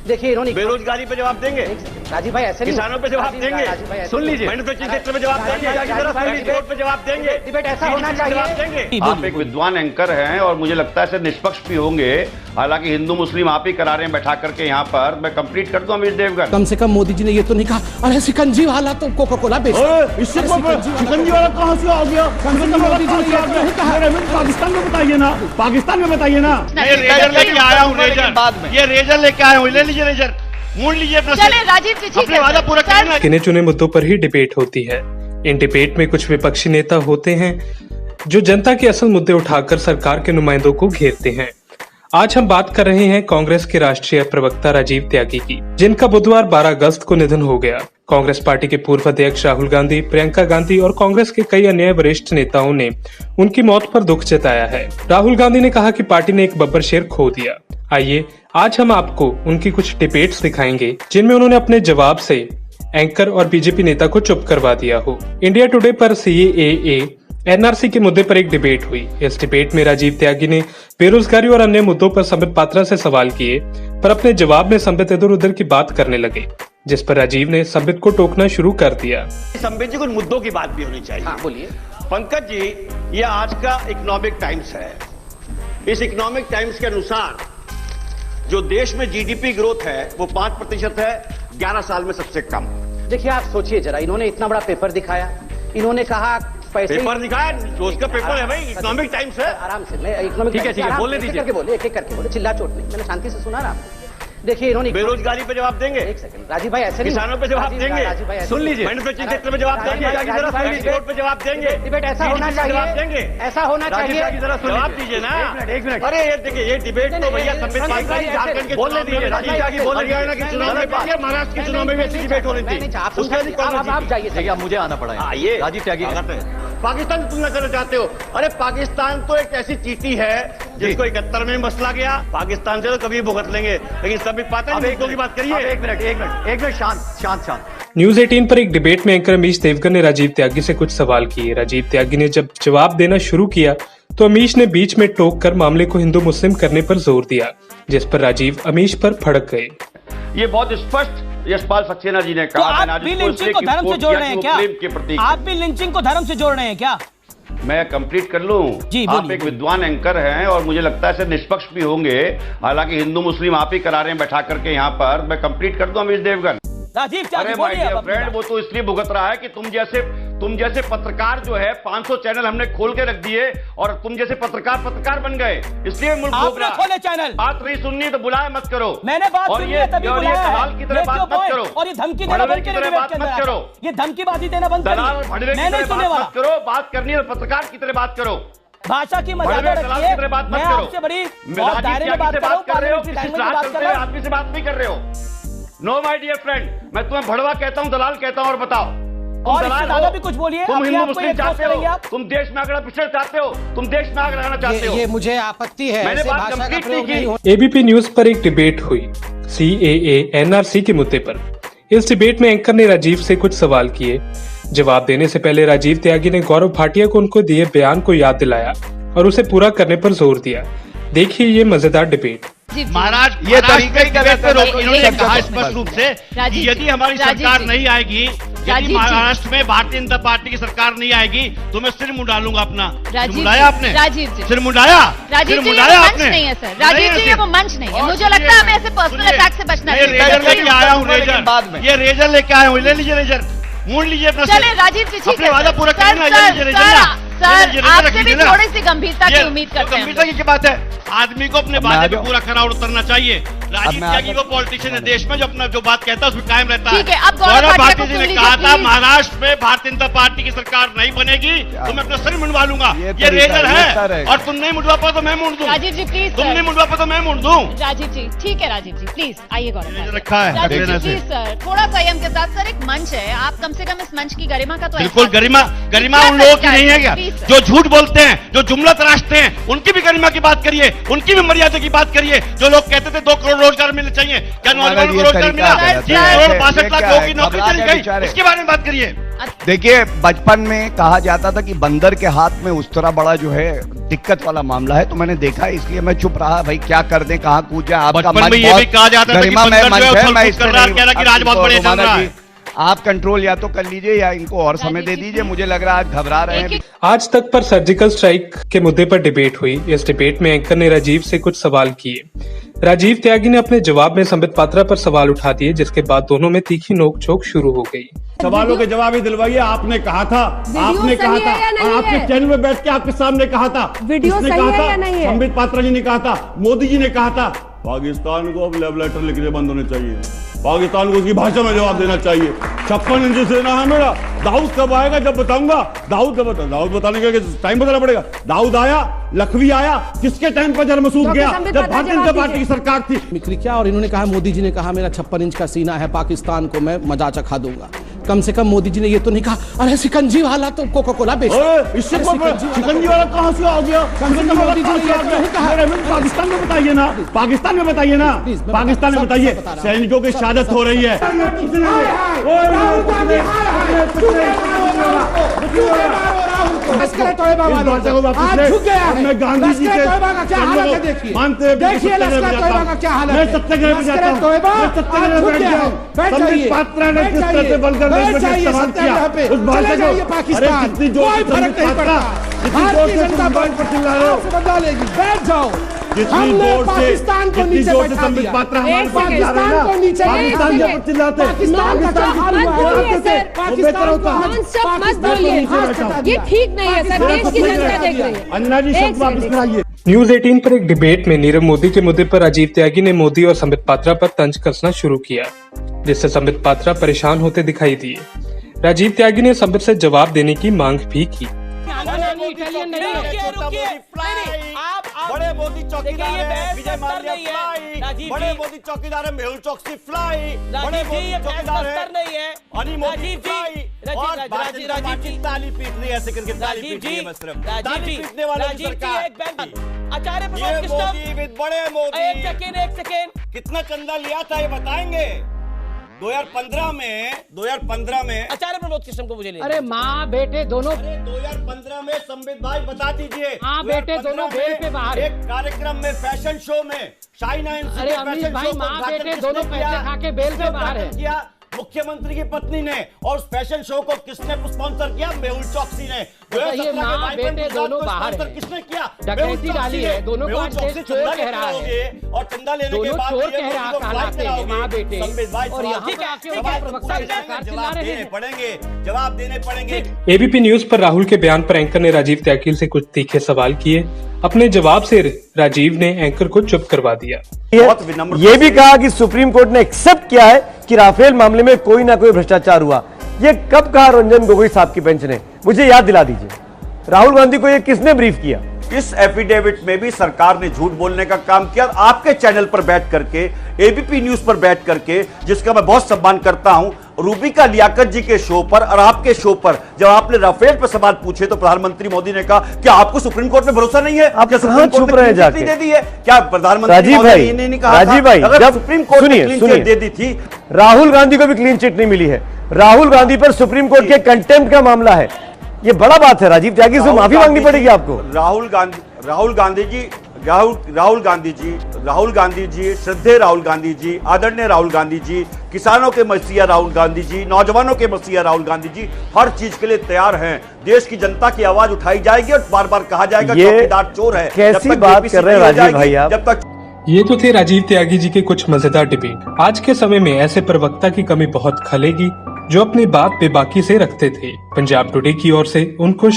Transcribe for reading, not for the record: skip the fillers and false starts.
देखिए इन्होंने बेरोजगारी पे जवाब देंगे, राजीव भाई ऐसे किसानों पे जवाब देंगे, सुन लीजिए, मैन्युफैक्चरिंग सेक्टर पे जवाब देंगे, पे जवाब देंगे, डिबेट ऐसा होना चाहिए। आप एक विद्वान एंकर हैं और मुझे लगता है निष्पक्ष भी होंगे। हालांकि हिंदू मुस्लिम आप ही करा रहे हैं बैठा करके यहाँ पर। मैं कंप्लीट कर दूं अमित देवगन। कम से कम मोदी जी ने ये तो नहीं कहा अरे शिकंजी वाला तो कोका कोला बेच इससे शिकंजी वाला कहाँ से आ गया? पाकिस्तान में बताइए ना, पाकिस्तान में बताइए ना। ये रेजर लेके आया हूँ, ये रेजर लेके आया हूँ, ले लीजिए रेजर, मोड़ लीजिए। चले राजीव जी, ठीक है, वादा पूरा करना। गिने चुने मुद्दों पर ही डिबेट होती है। इन डिबेट में कुछ विपक्षी नेता होते हैं जो जनता के असल मुद्दे उठाकर सरकार के नुमाइंदों को घेरते हैं। आज हम बात कर रहे हैं कांग्रेस के राष्ट्रीय प्रवक्ता राजीव त्यागी की, जिनका बुधवार 12 अगस्त को निधन हो गया। कांग्रेस पार्टी के पूर्व अध्यक्ष राहुल गांधी, प्रियंका गांधी और कांग्रेस के कई अन्य वरिष्ठ नेताओं ने उनकी मौत पर दुख जताया है। राहुल गांधी ने कहा कि पार्टी ने एक बब्बर शेर खो दिया। आइए आज हम आपको उनकी कुछ डिबेट्स दिखाएंगे जिनमें उन्होंने अपने जवाब से एंकर और बीजेपी नेता को चुप करवा दिया हो। इंडिया टुडे पर CAA NRC के मुद्दे पर एक डिबेट हुई। इस डिबेट में राजीव त्यागी ने बेरोजगारी और अन्य मुद्दों पर संबित पात्रा से सवाल किए, पर अपने जवाब में संबित इधर उधर की बात करने लगे, जिस पर राजीव ने संबित को टोकना शुरू कर दिया। संबित जी कुछ मुद्दों की बात भी होनी चाहिए। हाँ, बोलिए। पंकज जी, ये आज का इकोनॉमिक टाइम्स है। इस इकोनॉमिक टाइम्स के अनुसार जो देश में GDP ग्रोथ है वो 5% है, 11 साल में सबसे कम। देखिए आप सोचिए जरा, इन्होंने इतना बड़ा पेपर दिखाया, इन्होंने कहा पैसे पेपर दिखाया, रोज का पेपर है भाई, इकोनॉमिक टाइम्स है। आराम से मैं इकोनॉमिक ठीक है, बोलने दीजिए, एक एक करके बोले, चिल्ला चोट नहीं, मैंने शांति से सुना ना आपको। देखिए इन्होंने बेरोजगारी पे जवाब देंगे, एक सेकंड राजीव भाई ऐसे किसानों पे जवाब देंगे, सुन लीजिए, मैन्युफैक्चरिंग सेक्टर पे जवाब देंगे, पे जवाब देंगे, डिबेट ऐसा होना चाहिए, ऐसा होना चाहिए। जवाब दीजिए ना, एक मिनट। अरे ये देखिए, ये डिबेट तो भैया संबित पात्रा जी झारखंड के बोलने दीजिए, राजीव त्यागी बोल रहे हैं कि चुनाव में, महाराष्ट्र के चुनाव में ऐसी डिबेट हो रही थी, आप जाइए, देखिए मुझे आना पड़ा है। आइए, राजीव त्यागी पाकिस्तान की तुलना करना चाहते हो? अरे पाकिस्तान तो एक ऐसी चीटी है जिसको 71 में मसला गया, पाकिस्तान से तो कभी भुगत लेंगे, लेकिन संबित पात्रा जी की बात करिए। एक मिनट शांत। न्यूज 18 पर एक डिबेट में एंकर अमीश देवगन ने राजीव त्यागी से कुछ सवाल किए। राजीव त्यागी ने जब जवाब देना शुरू किया तो अमीश ने बीच में टोक कर मामले को हिंदू मुस्लिम करने पर जोर दिया, जिस पर राजीव अमीश पर भड़क गए। ये बहुत स्पष्ट यशपाल सक्सेना जी ने तो कहा। आप भी लिंचिंग को धर्म से जोड़ रहे हैं क्या? आप भी लिंचिंग को धर्म से जोड़ रहे हैं क्या? मैं कंप्लीट कर लूं। आप एक विद्वान एंकर हैं और मुझे लगता है निष्पक्ष भी होंगे। हालांकि हिंदू मुस्लिम आप ही करा रहे हैं बैठा करके यहाँ पर। मैं कंप्लीट कर दूं अमित देवगन। राजीव त्यागी अरे माय डियर फ्रेंड, वो तो इसलिए भुगत रहा है कि तुम जैसे पत्रकार जो है 500 चैनल हमने खोल के रख दिए और तुम जैसे पत्रकार बन गए, इसलिए मुल्क भोग रहा है। खोले चैनल, बात नहीं सुननी तो बुलाया मत करो। मैंने बात सुनी है तभी बुलाया है। दलाल की तरह बात मत करो और ये धमकी देना बंद करो, बात मत करो, ये धमकीबाजी देना बंद करो। मैं नहीं सुनने वाला। करो, बात करनी है पत्रकार की तरह बात करो। भाषा की मर्यादा रखिए। मैं आपसे बड़ी दायरे में बात कर रहा हूं, पार्लियामेंट्री लैंग्वेज में बात कर रहा हूं। आदमी से बात नहीं कर रहे हो। नो माय डियर फ्रेंड, मैं तुम्हें भड़वा कहता हूं, दलाल कहता हूं। और बताओ, और इससे ज्यादा भी कुछ बोलिए। तुम हिंदू मुस्लिम चाहते हो, तुम देश में आगे पिछड़ चाहते हो, तुम देश में आगे रहना चाहते हो। ये मुझे आपत्ति है, मैंने बात कंप्लीट नहीं की। ABP न्यूज पर एक डिबेट हुई CAA NRC के मुद्दे पर। इस डिबेट में एंकर ने राजीव से कुछ सवाल किए। जवाब देने से पहले राजीव त्यागी ने गौरव भाटिया को उनको दिए बयान को याद दिलाया और उसे पूरा करने पर जोर दिया। देखिए ये मजेदार डिबेट। महाराष्ट्र ये तरीका ही गलत है। इन्होंने कहा स्पष्ट रूप से कि यदि हमारी सरकार नहीं आएगी, यदि महाराष्ट्र में भारतीय जनता पार्टी की सरकार नहीं आएगी तो मैं सिर मुंडालूंगा अपना। सिर मुंडाया आपने? राजीव जी, सिर मुंडाया? राजीव जी, ये मंच नहीं है सर। राजीव जी, ये वो मंच नहीं है। मुझे लगता है हमें ऐसे पर्सनल अटैक से बचना चाहिए। रेजर लेके आया हूँ, ये रेजर लेके आया हूँ, ले लीजिए रेजर, मोड़ लीजिए अपना। चले राजीव जी, ठीक है, वादा पूरा करना। सर आपसे भी थोड़ी सी गंभीरता की उम्मीद करते हैं। गंभीरता की क्या बात है? आदमी को अपने वादे पे पूरा खरा उतरना चाहिए। राजीव त्यागी वो पॉलिटिशियन है देश में जो अपना जो बात कहता है उसमें कायम रहता है। ठीक है, अब गौरव भाटिया जी ने कहा था महाराष्ट्र में भारतीय जनता पार्टी की सरकार नहीं बनेगी तो मैं अपना सिर मुंडवा लूंगा। ये रेजर है और तुम नहीं मुंडवा पाओ तो मैं मुंड दूं। राजीव जी प्लीज, तुम नहीं मुंडवा पाओ तो मैं मुंड दूं। राजीव जी ठीक है, राजीव जी प्लीज आइए। गौरव रखा है राजीव जी प्लीज सर, थोड़ा संयम के साथ। सर एक मंच है, आप कम से कम इस मंच की गरिमा का तो बिल्कुल गरिमा उन लोगों की नहीं है क्या जो झूठ बोलते हैं, जो जुमला तराशते हैं, उनकी भी गरिमा की बात करिए, उनकी भी मर्यादा की बात करिए। जो लोग कहते थे 2 करोड़ रोजगार मिलने चाहिए, क्या नौजवानों को रोजगार मिला? 3 करोड़ 62 लाख लोगों की नौकरी चली गई, इसके बारे में बात करिए। देखिए, बचपन में कहा जाता था कि बंदर के हाथ में उस तरह बड़ा जो है दिक्कत वाला मामला है, तो मैंने देखा इसलिए मैं चुप रहा। भाई क्या कर दें, कहाँ कूद जाए। आपका बचपन में ये भी कहा जाता था कि बंदर जो है उछल कूद कर रहा है, कह रहा कि राज बहुत बड़े चल रहा है। आप कंट्रोल या तो कर लीजिए या इनको और समय दे दीजिए। मुझे लग रहा है आज घबरा रहे हैं। आज तक पर सर्जिकल स्ट्राइक के मुद्दे पर डिबेट हुई। इस डिबेट में एंकर ने राजीव से कुछ सवाल किए। राजीव त्यागी ने अपने जवाब में संबित पात्रा पर सवाल उठा दिए, जिसके बाद दोनों में तीखी नोकझोंक शुरू हो गई। सवालों के जवाब ही दिलवाइए। आपने कहा था और आपके चैनल में बैठ के आपके सामने कहा था, किसने कहा था? संबित पात्रा जी ने कहा था, मोदी जी ने कहा था पाकिस्तान को अब लव लेटर लिखने बंद होने चाहिए, पाकिस्तान को उसकी भाषा में जवाब देना चाहिए। 56 इंच सेना है मेरा। दाऊद कब आएगा जब बताऊंगा। दाऊद बताने का टाइम बताना पड़ेगा। दाऊद आया, लखवी आया, किसके टाइम पर जल मसूद गया? जब भारतीय जनता पार्टी की सरकार थी। मिक्री क्या, और इन्होंने कहा, मोदी जी ने कहा मेरा 56 इंच का सीना है, पाकिस्तान को मैं मजा चखा दूंगा। कम से कम मोदी जी ने ये तो नहीं कहा अरे शिकंजी वाला तो कोका कोला बेच। इससे शिकंजी वाला कहां से आ गया? मोदी जी ने पाकिस्तान में बताइए ना, पाकिस्तान में बताइए ना, पाकिस्तान में बताइए। सैनिकों की शहादत हो रही है। मैं गांधी जी के मानते हैं। मैं सत्याग्रह पे जाता हूं, मैं सत्याग्रह पे बैठ जाऊं। संबित पात्रा ने किस तरह से बनकर इस्तेमाल किया उस भाषा को। अरे कितनी जोर से संबित पात्रा, कितनी जोर से संबित पर चिल्ला रहे हो? बैठ जाओ। कितनी जोर से संबित पात्रा हमारे पास जा रहे हैं ना, पाकिस्तान जब चिल्लाते ये ठीक नहीं है सर, देश की जनता देख रही है। अन्ना जी शब्द वापस कराइए। न्यूज 18 पर एक डिबेट में नीरव मोदी के मुद्दे पर राजीव त्यागी ने मोदी और संबित पात्रा पर तंज कसना शुरू किया, जिससे संबित पात्रा परेशान होते दिखाई दिए। राजीव त्यागी ने संबित से जवाब देने की मांग भी की। बड़े मोदी चौकीदार है विजय माल्या फ्लाई, बड़े मोदी चौकीदार है मेहुल चौकसी फ्लाई, बड़े मोदी चौकीदार है अनी मोदी फ्लाई। और राजीव ताली पीट रही है ऐसे करके, ताली पीट रही है बस सिर्फ ताली पीटने वाले सरकार। आचार्य मोदी विद बड़े मोदी। एक सेकेंड कितना चंदा लिया था ये बताएंगे? 2015 में आचार्य प्रमोद कृष्ण को मुझे अरे माँ बेटे दोनों। 2015 में संबित भाई बता दीजिए। माँ बेटे दोनों बेल पे बाहर। एक कार्यक्रम में फैशन शो में शाइना अरे अमीर भाई माँ बेटे दोनों पैसे खा के बेल पे बाहर है। किया मुख्यमंत्री की पत्नी ने, और उस फैशन शो को किसने स्पॉन्सर किया? मेहुल चौकसी ने। ये माँ बेटे दोनों बाहर है। किसने किया? डकैती डाली है दोनों को। चोर कह रहा है और चंदा लेने के बाद चोर कह रहा कहलाते माँ बेटे। और यहाँ जवाब देने पड़ेंगे। एबीपी न्यूज पर राहुल के बयान पर एंकर ने राजीव त्यागी से कुछ तीखे सवाल किए। अपने जवाब से राजीव ने एंकर को चुप करवा दिया। ये भी कहा कि सुप्रीम कोर्ट ने एक्सेप्ट किया है कि राफेल मामले में कोई ना कोई भ्रष्टाचार हुआ। ये कब कहा रंजन गोगोई साहब की बेंच ने? मुझे याद दिला दीजिए। राहुल गांधी को ये किसने ब्रीफ किया? इस एफिडेविट में भी सरकार ने झूठ बोलने का काम किया। आपके चैनल पर बैठ करके, एबीपी न्यूज पर बैठ करके, जिसका मैं बहुत सम्मान करता हूं, रूबिका लियाकत जी के शो पर और आपके शो पर जब आपने राफेल पर सवाल पूछे तो प्रधानमंत्री मोदी ने कहा क्या आपको सुप्रीम कोर्ट में भरोसा नहीं है? आप कहां छुप रहे हैं जाके? दे दी है क्या प्रधानमंत्री राजीव भाई? नहीं कहा? राजीव भाई, अगर सुप्रीम कोर्ट ने क्लीन चिट दे दी थी। राहुल गांधी को भी क्लीन चिट नहीं मिली है। राहुल गांधी पर सुप्रीम कोर्ट के कंटेम्प्ट का मामला है। ये बड़ा बात है। राजीव त्यागी से माफी मांगनी पड़ेगी आपको। राहुल गांधी जी, श्रद्धेय राहुल गांधी जी, आदरणीय राहुल गांधी जी, किसानों के मसीहा राहुल गांधी जी, नौजवानों के मसीहा राहुल गांधी जी हर चीज के लिए तैयार हैं। देश की जनता की आवाज उठाई जाएगी और बार बार कहा जाएगा चौकीदार चोर है। कैसी बात कर रहे हैं राजीव भाई आप? जब तक ये तो थे राजीव त्यागी जी के कुछ मजेदार डिबेट। आज के समय में ऐसे प्रवक्ता की कमी बहुत खलेगी जो अपनी बात बेबाकी से रखते थे। पंजाब टुडे की ओर से उनको